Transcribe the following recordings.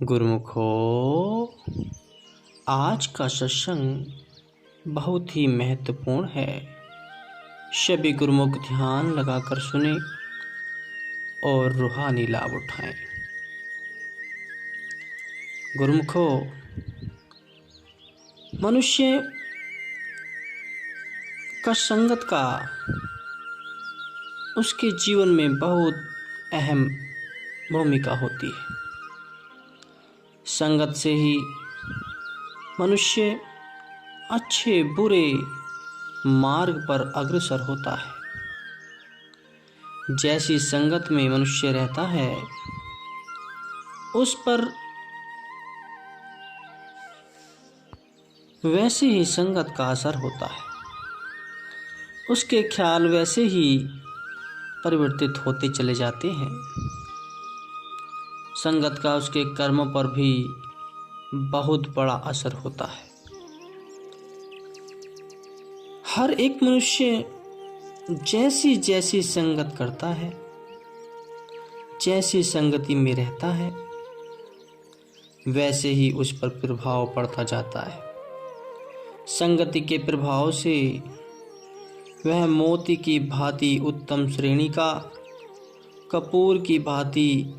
गुरुमुखो, आज का सत्संग बहुत ही महत्वपूर्ण है। सभी गुरुमुख ध्यान लगाकर सुने और रूहानी लाभ उठाएं। गुरुमुखो, मनुष्य का संगत का उसके जीवन में बहुत अहम भूमिका होती है। संगत से ही मनुष्य अच्छे बुरे मार्ग पर अग्रसर होता है। जैसी संगत में मनुष्य रहता है उस पर वैसे ही संगत का असर होता है। उसके ख्याल वैसे ही परिवर्तित होते चले जाते हैं। संगत का उसके कर्मों पर भी बहुत बड़ा असर होता है। हर एक मनुष्य जैसी जैसी संगत करता है, जैसी संगति में रहता है, वैसे ही उस पर प्रभाव पड़ता जाता है। संगति के प्रभाव से वह मोती की भांति उत्तम श्रेणी का, कपूर की भांति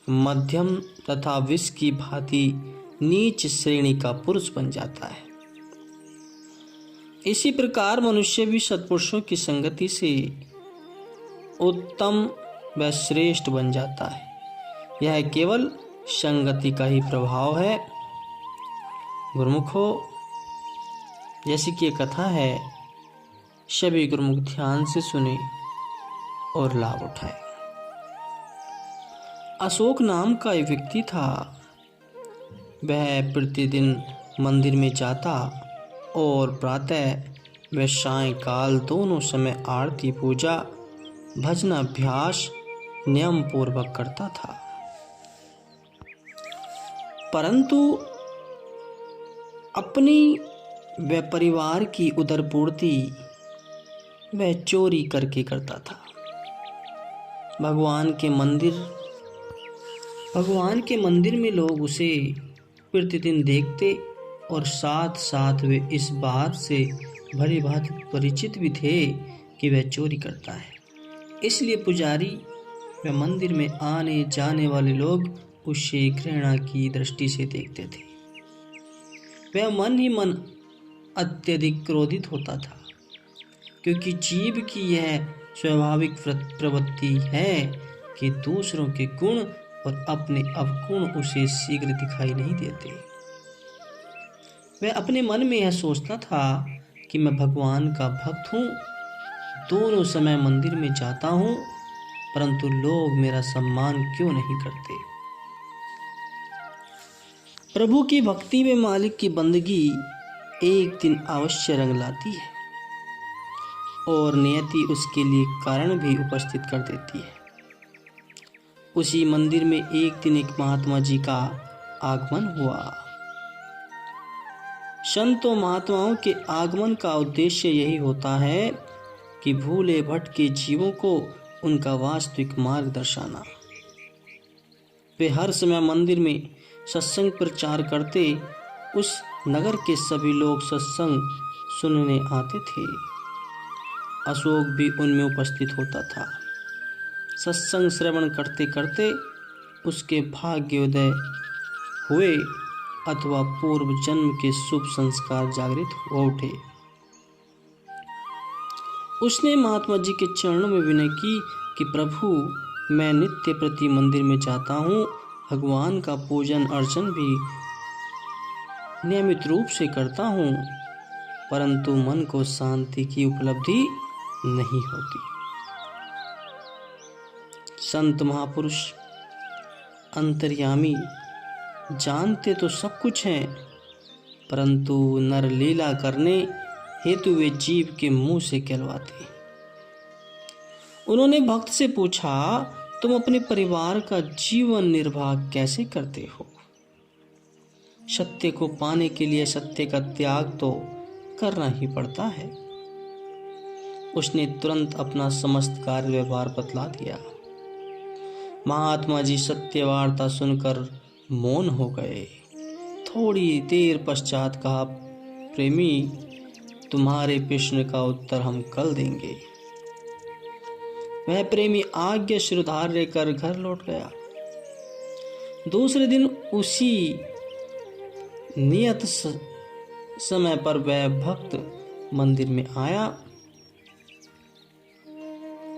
मध्यम तथा विष की भांति नीच श्रेणी का पुरुष बन जाता है। इसी प्रकार मनुष्य भी सत्पुरुषों की संगति से उत्तम व श्रेष्ठ बन जाता है। यह केवल संगति का ही प्रभाव है। गुरुमुखो, जैसी कि कथा है, सभी गुरुमुख ध्यान से सुने और लाभ उठाए। अशोक नाम का एक व्यक्ति था। वह प्रतिदिन मंदिर में जाता और प्रातः व सायंकाल दोनों समय आरती, पूजा, भजनाभ्यास नियम पूर्वक करता था। परंतु अपनी व परिवार की उदरपूर्ति वह चोरी करके करता था। भगवान के मंदिर में लोग उसे प्रतिदिन देखते और साथ साथ वे इस बात से भली भांति परिचित भी थे कि वह चोरी करता है। इसलिए पुजारी व मंदिर में आने जाने वाले लोग उसे घृणा की दृष्टि से देखते थे। वह मन ही मन अत्यधिक क्रोधित होता था, क्योंकि जीव की यह स्वाभाविक प्रवृत्ति है कि दूसरों के गुण और अपने अवगुण उसे शीघ्र दिखाई नहीं देते। वह अपने मन में यह सोचता था कि मैं भगवान का भक्त हूँ, दोनों समय मंदिर में जाता हूँ, परंतु लोग मेरा सम्मान क्यों नहीं करते। प्रभु की भक्ति में मालिक की बंदगी एक दिन अवश्य रंग लाती है और नियति उसके लिए कारण भी उपस्थित कर देती है। उसी मंदिर में एक दिन एक महात्मा जी का आगमन हुआ। संतों महात्माओं के आगमन का उद्देश्य यही होता है कि भूले भटके जीवों को उनका वास्तविक मार्ग दर्शाना। वे हर समय मंदिर में सत्संग प्रचार करते। उस नगर के सभी लोग सत्संग सुनने आते थे। अशोक भी उनमें उपस्थित होता था। सत्संग श्रवण करते करते उसके भाग्योदय हुए अथवा पूर्व जन्म के शुभ संस्कार जागृत हो उठे। उसने महात्मा जी के चरणों में विनय की कि प्रभु, मैं नित्य प्रति मंदिर में जाता हूँ, भगवान का पूजन अर्चन भी नियमित रूप से करता हूँ, परंतु मन को शांति की उपलब्धि नहीं होती। संत महापुरुष अंतर्यामी जानते तो सब कुछ हैं, परंतु नर लीला करने हेतु वे जीव के मुंह से कहलवाते। उन्होंने भक्त से पूछा, तुम अपने परिवार का जीवन निर्वाह कैसे करते हो? सत्य को पाने के लिए सत्य का त्याग तो करना ही पड़ता है। उसने तुरंत अपना समस्त कार्य व्यवहार बतला दिया। महात्मा जी सत्य वार्ता सुनकर मौन हो गए। थोड़ी देर पश्चात कहा, प्रेमी, तुम्हारे प्रश्न का उत्तर हम कल देंगे। वह प्रेमी आज्ञा शिरोधार्य लेकर घर लौट गया। दूसरे दिन उसी नियत समय पर वह भक्त मंदिर में आया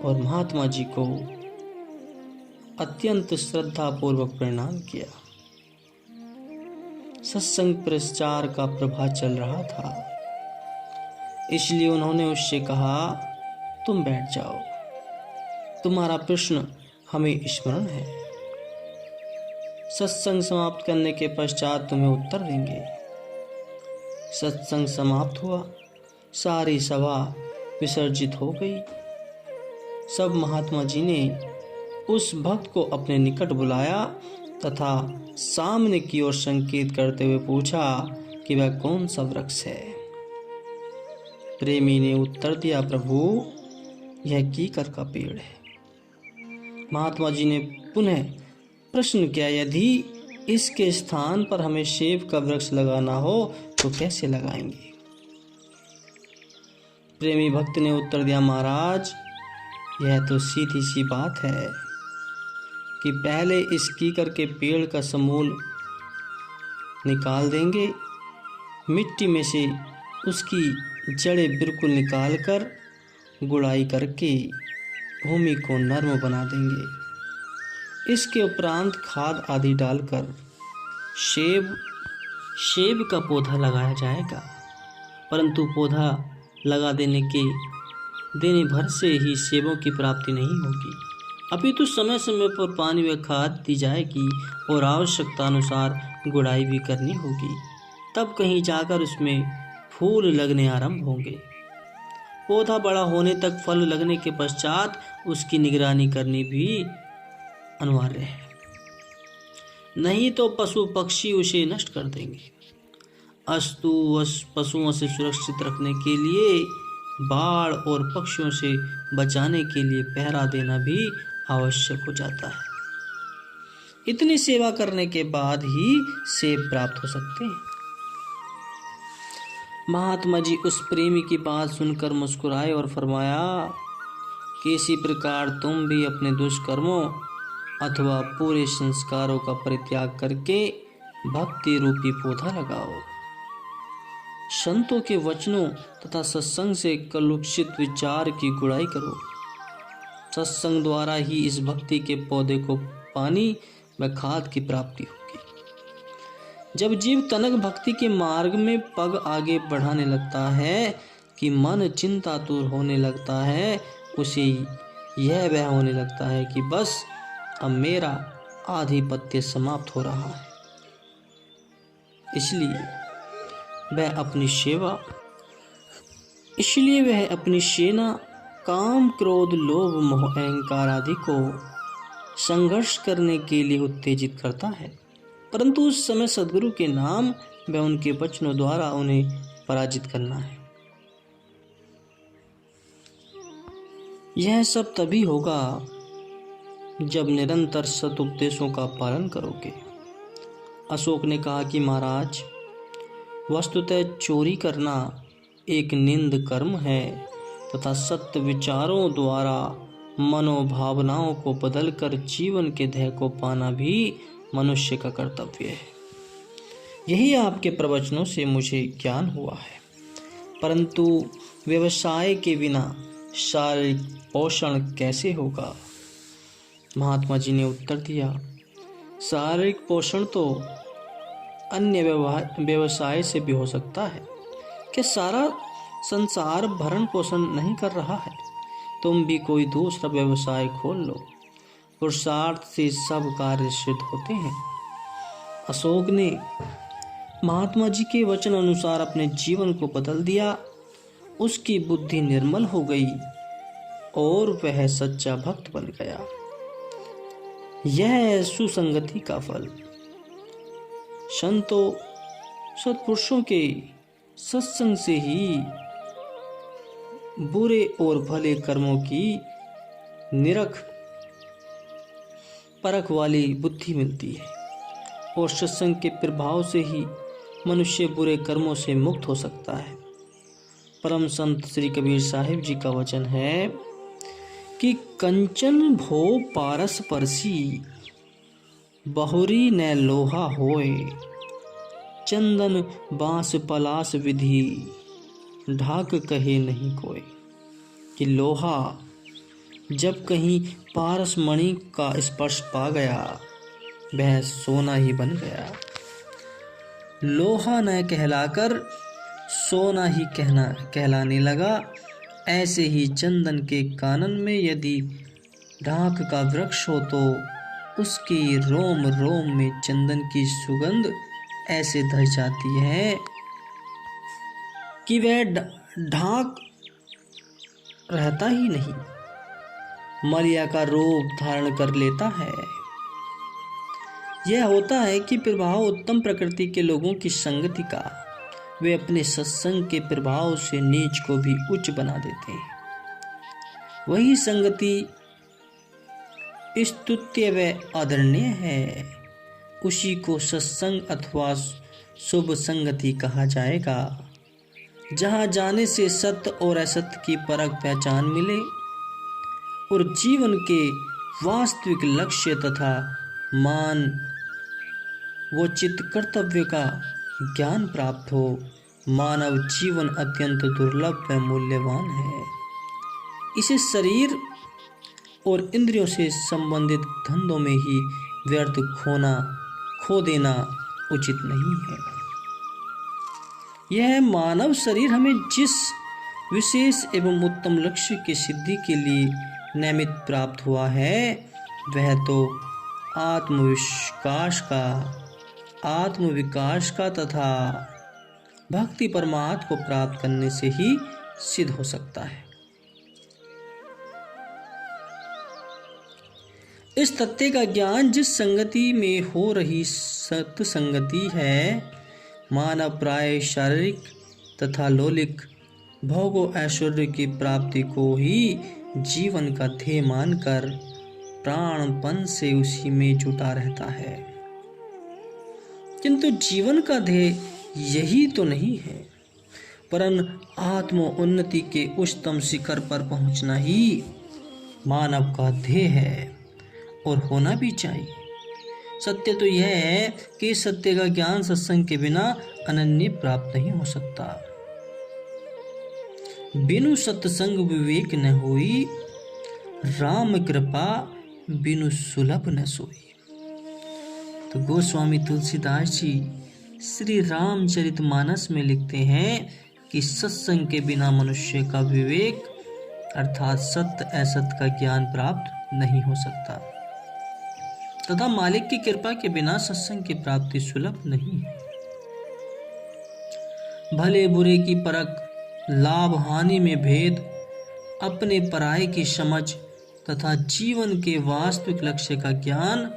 और महात्मा जी को अत्यंत श्रद्धा पूर्वक प्रणाम किया। सत्संग प्रचार का प्रभाव चल रहा था, इसलिए उन्होंने उससे कहा, तुम बैठ जाओ, तुम्हारा प्रश्न हमें स्मरण है। सत्संग समाप्त करने के पश्चात तुम्हें उत्तर देंगे। सत्संग समाप्त हुआ, सारी सभा विसर्जित हो गई। सब महात्मा जी ने उस भक्त को अपने निकट बुलाया तथा सामने की ओर संकेत करते हुए पूछा कि वह कौन सा वृक्ष है। प्रेमी ने उत्तर दिया, प्रभु, यह कीकर का पेड़ है। महात्मा जी ने पुनः प्रश्न किया, यदि इसके स्थान पर हमें सेब का वृक्ष लगाना हो तो कैसे लगाएंगे। प्रेमी भक्त ने उत्तर दिया, महाराज, यह तो सीधी सी बात है कि पहले इस कीकर के पेड़ का समूल निकाल देंगे, मिट्टी में से उसकी जड़ें बिल्कुल निकालकर गुड़ाई करके भूमि को नर्म बना देंगे। इसके उपरांत खाद आदि डालकर सेब का पौधा लगाया जाएगा, परंतु पौधा लगा देने भर से ही सेबों की प्राप्ति नहीं होगी, अपितु समय समय पर पानी व खाद दी जाएगी और आवश्यकता अनुसार गुड़ाई भी करनी होगी। तब कहीं जाकर उसमें फूल लगने आरंभ होंगे। पौधा बड़ा होने तक फल लगने के पश्चात उसकी निगरानी करनी भी अनिवार्य है, नहीं तो पशु पक्षी उसे नष्ट कर देंगे। अस्तु पशुओं से सुरक्षित रखने के लिए, बाढ़ और पक्षियों से बचाने के लिए पहरा देना भी आवश्यक हो जाता है। इतनी सेवा करने के बाद ही सेब प्राप्त हो सकते हैं। महात्मा जी उस प्रेमी की बात सुनकर मुस्कुराए और फरमाया कि इसी प्रकार तुम भी अपने दुष्कर्मों अथवा पूरे संस्कारों का परित्याग करके भक्ति रूपी पौधा लगाओ। संतों के वचनों तथा सत्संग से कलुषित विचार की गुड़ाई करो। सत्संग द्वारा ही इस भक्ति के पौधे को पानी व खाद की प्राप्ति होगी। जब जीव तनक भक्ति के मार्ग में पग आगे बढ़ाने लगता है कि मन चिंतातुर होने लगता है, उसे यह वह होने लगता है कि बस अब मेरा आधिपत्य समाप्त हो रहा है। इसलिए वह अपनी सेना काम, क्रोध, लोभ, मोह, अहंकार आदि को संघर्ष करने के लिए उत्तेजित करता है, परंतु उस समय सद्गुरु के नाम व उनके वचनों द्वारा उन्हें पराजित करना है। यह सब तभी होगा जब निरंतर सदुपदेशों का पालन करोगे। अशोक ने कहा कि महाराज, वस्तुतः चोरी करना एक निंद कर्म है तथा सत्य विचारों द्वारा मनोभावनाओं को बदलकर जीवन के ध्येय को पाना भी मनुष्य का कर्तव्य है। यही आपके प्रवचनों से मुझे ज्ञान हुआ है, परंतु व्यवसाय के बिना शारीरिक पोषण कैसे होगा। महात्मा जी ने उत्तर दिया, शारीरिक पोषण तो अन्य व्यवसाय से भी हो सकता है। क्या सारा संसार भरण पोषण नहीं कर रहा है? तुम भी कोई दूसरा व्यवसाय खोल लो, पुरुषार्थ से सब कार्य सिद्ध होते हैं। अशोक ने महात्मा जी के वचन अनुसार अपने जीवन को बदल दिया। उसकी बुद्धि निर्मल हो गई और वह सच्चा भक्त बन गया। यह सुसंगति का फल। संतों सत्पुरुषों के सत्संग से ही बुरे और भले कर्मों की निरख परख वाली बुद्धि मिलती है। और सत्संग के प्रभाव से ही मनुष्य बुरे कर्मों से मुक्त हो सकता है। परम संत श्री कबीर साहिब जी का वचन है कि कंचन भो पारस परसी, बहुरी न लोहा होए, चंदन बांस पलास विधि, ढाक कहे नहीं कोई। कि लोहा जब कहीं पारस मणि का स्पर्श पा गया, वह सोना ही बन गया। लोहा न कहलाकर सोना ही कहलाने लगा। ऐसे ही चंदन के कानन में यदि ढाक का वृक्ष हो तो उसकी रोम रोम में चंदन की सुगंध ऐसे धर जाती है कि वह ढाक रहता ही नहीं, मलिया का रूप धारण कर लेता है। यह होता है कि प्रभाव उत्तम प्रकृति के लोगों की संगति का वे अपने सत्संग के प्रभाव से नीच को भी उच्च बना देते हैं। वही संगति स्तुत्य व आदरणीय है, उसी को सत्संग अथवा शुभ संगति कहा जाएगा। जहाँ जाने से सत्य और असत्य की परख पहचान मिले और जीवन के वास्तविक लक्ष्य तथा मान व चित्त कर्तव्य का ज्ञान प्राप्त हो। मानव जीवन अत्यंत दुर्लभ व मूल्यवान है। इसे शरीर और इंद्रियों से संबंधित धंधों में ही व्यर्थ खो देना उचित नहीं है। यह मानव शरीर हमें जिस विशेष एवं उत्तम लक्ष्य की सिद्धि के लिए नियमित प्राप्त हुआ है, वह तो आत्मविकास का तथा भक्ति परमात्मा को प्राप्त करने से ही सिद्ध हो सकता है। इस तथ्य का ज्ञान जिस संगति में हो रही सत्य संगति है, मानव प्राय शारीरिक तथा लौकिक भोगो ऐश्वर्य की प्राप्ति को ही जीवन का ध्येय मानकर प्राणपन से उसी में जुटा रहता है। किंतु जीवन का ध्येय यही तो नहीं है, परन आत्म उन्नति के उच्चतम शिखर पर पहुंचना ही मानव का ध्येय है और होना भी चाहिए। सत्य तो यह है कि सत्य का ज्ञान सत्संग के बिना अनन्य प्राप्त नहीं हो सकता। बिनु सत्संग विवेक न होई, राम कृपा बिनु सुलभ न सोई। तो गोस्वामी तुलसीदास जी श्री रामचरितमानस में लिखते हैं कि सत्संग के बिना मनुष्य का विवेक अर्थात सत्य असत्य का ज्ञान प्राप्त नहीं हो सकता तथा मालिक की कृपा के बिना सत्संग की प्राप्ति सुलभ नहीं है। भले बुरे की परख, लाभ हानि में भेद, अपने पराये की समझ तथा जीवन के वास्तविक लक्ष्य का ज्ञान,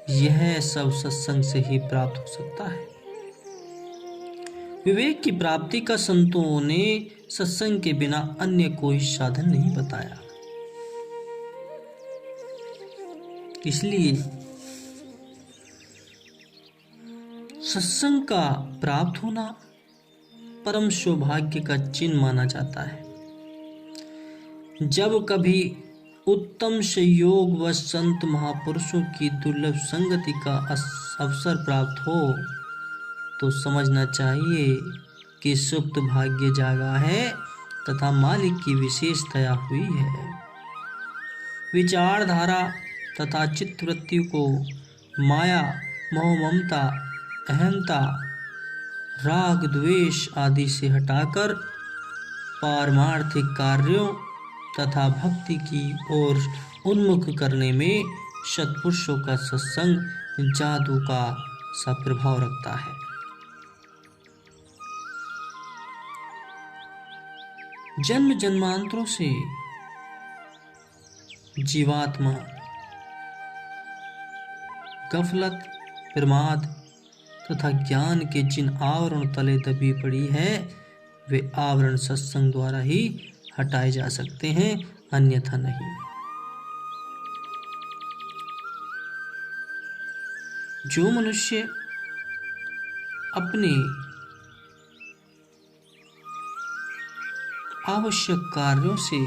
यह सब सत्संग से ही प्राप्त हो सकता है। विवेक की प्राप्ति का संतों ने सत्संग के बिना अन्य कोई साधन नहीं बताया। इसलिए सत्संग का प्राप्त होना परम सौभाग्य का चिन्ह माना जाता है। जब कभी उत्तम संयोग व संत महापुरुषों की दुर्लभ संगति का अवसर प्राप्त हो तो समझना चाहिए कि सुप्त भाग्य जागा है तथा मालिक की विशेष दया हुई है। विचारधारा तथा चित्तवृत्ति को माया, मोह, ममता, अहंता, राग, द्वेष आदि से हटाकर पारमार्थिक कार्यों तथा भक्ति की ओर उन्मुख करने में सत्पुरुषों का सत्संग जादू का सा प्रभाव रखता है। जन्म जन्मांतरों से जीवात्मा गफलत, प्रमाद तथा ज्ञान के जिन आवरण तले दबी पड़ी है, वे आवरण सत्संग द्वारा ही हटाए जा सकते हैं, अन्यथा नहीं। जो मनुष्य अपने आवश्यक कार्यों से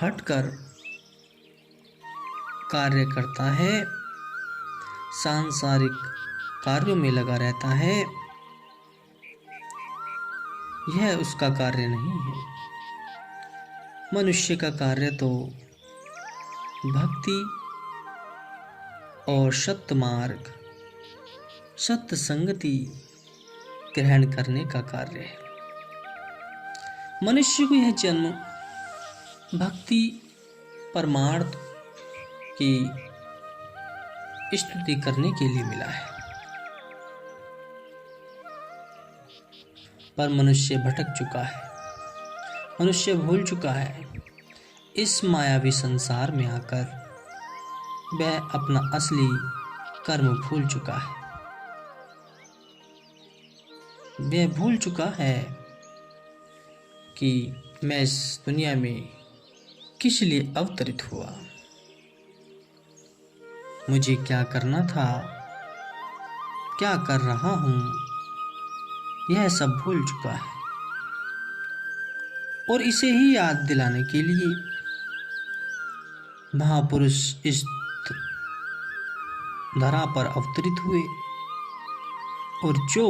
हटकर कार्य करता है, सांसारिक कार्यों में लगा रहता है, यह उसका कार्य नहीं है। मनुष्य का कार्य तो भक्ति और सत्य मार्ग, सत्य संगति ग्रहण करने का कार्य है। मनुष्य को यह जन्म भक्ति परमार्थ की स्तुति करने के लिए मिला है, पर मनुष्य भटक चुका है, मनुष्य भूल चुका है। इस मायावी संसार में आकर वह अपना असली कर्म भूल चुका है। वह भूल चुका है कि मैं इस दुनिया में किस लिए अवतरित हुआ, मुझे क्या करना था, क्या कर रहा हूं, यह सब भूल चुका है। और इसे ही याद दिलाने के लिए महापुरुष इस धरा पर अवतरित हुए, और जो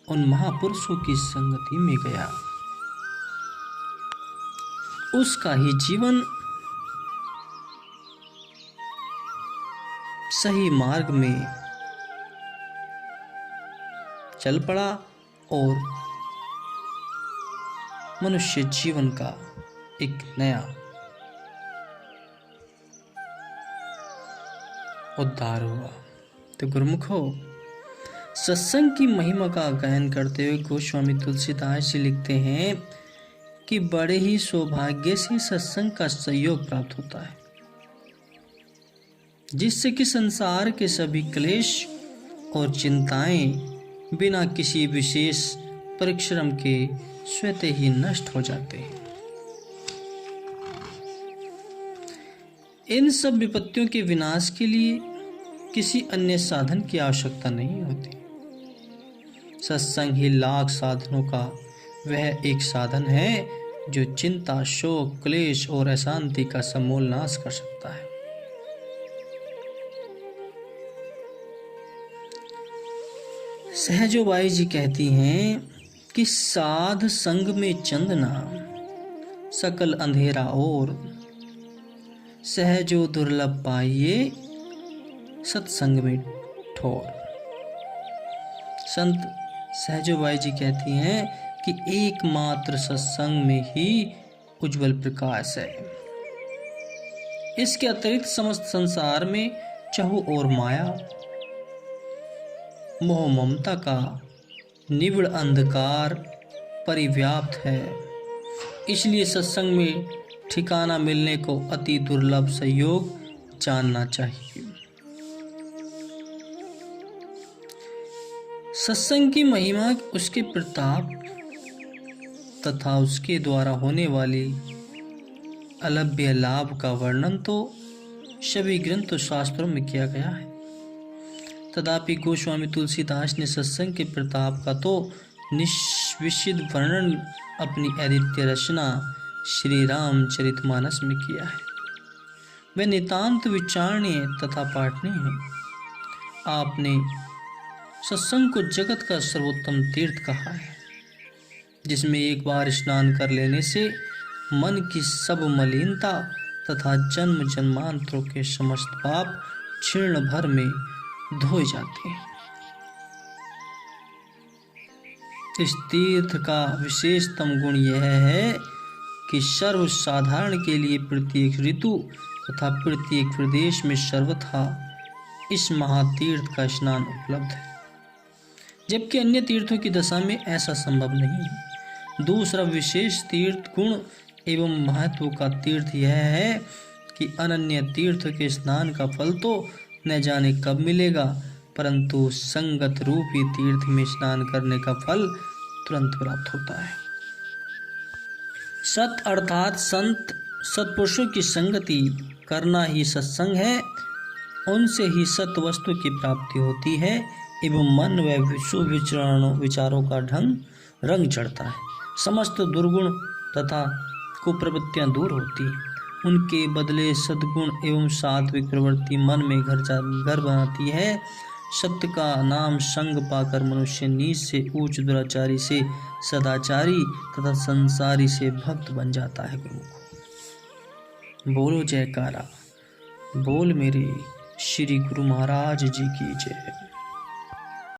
उन महापुरुषों की संगति में गया उसका ही जीवन सही मार्ग में चल पड़ा और मनुष्य जीवन का एक नया उद्धार हुआ। तो गुरुमुखो, सत्संग की महिमा का गायन करते हुए गोस्वामी तुलसीदास जी लिखते हैं कि बड़े ही सौभाग्य से सत्संग का सहयोग प्राप्त होता है, जिससे कि संसार के सभी क्लेश और चिंताएं बिना किसी विशेष परिश्रम के स्वतः ही नष्ट हो जाते हैं। इन सब विपत्तियों के विनाश के लिए किसी अन्य साधन की आवश्यकता नहीं होती। सत्संग ही लाख साधनों का वह एक साधन है जो चिंता, शोक, क्लेश और अशांति का समूल नाश कर सकता है। सहजोबाई जी कहती हैं कि साध संग में चंदना, सकल अंधेरा और सहजो दुर्लभ पाइए, सत्संग में ठोर। संत सहजोबाई जी कहती हैं कि एकमात्र सत्संग में ही उज्जवल प्रकाश है। इसके अतिरिक्त समस्त संसार में चहु और माया, मोह ममता का निबिड़ अंधकार परिव्याप्त है। इसलिए सत्संग में ठिकाना मिलने को अति दुर्लभ संयोग जानना चाहिए। सत्संग की महिमा, उसके प्रताप तथा उसके द्वारा होने वाली अलभ्य लाभ का वर्णन तो सभी ग्रंथ शास्त्रों में किया गया है। तथापि गोस्वामी तुलसीदास ने सत्संग के प्रताप का तो निश्विसित वर्णन अपनी अद्वितीय रचना श्री रामचरितमानस में किया है। वह नितांत विचारणीय तथा पाठनीय है। आपने सत्संग को जगत का सर्वोत्तम तीर्थ कहा है, जिसमें एक बार स्नान कर लेने से मन की सब मलिनता तथा जन्म जन्मांतरों के समस्त पाप क्षण भर में धोए जाते हैं। इस तीर्थ का विशेषतम गुण यह है कि सर्वसाधारण के लिए प्रत्येक ऋतु तथा प्रत्येक प्रदेश में सर्वथा इस महातीर्थ का स्नान उपलब्ध है, जबकि अन्य तीर्थों की दशा में ऐसा संभव नहीं है। दूसरा विशेष तीर्थ गुण एवं महत्व का तीर्थ यह है कि अनन्य तीर्थ के स्नान का फल तो न जाने कब मिलेगा, परंतु संगत रूपी तीर्थ में स्नान करने का फल तुरंत प्राप्त होता है। सत अर्थात संत सत्पुरुषों की संगति करना ही सत्संग है। उनसे ही सत्य वस्तु की प्राप्ति होती है एवं मन व शुभ विचारों का रंग चढ़ता है। समस्त दुर्गुण तथा कुप्रवृत्तियां दूर होती हैं। उनके बदले सद्गुण एवं सात्विक प्रवृत्ति मन में घर बनाती है। सत्य का नाम संग पाकर मनुष्य नीच से ऊंच, दुराचारी से सदाचारी तथा संसारी से भक्त बन जाता है। गुरु बोलो जयकारा, बोल मेरे श्री गुरु महाराज जी की जय।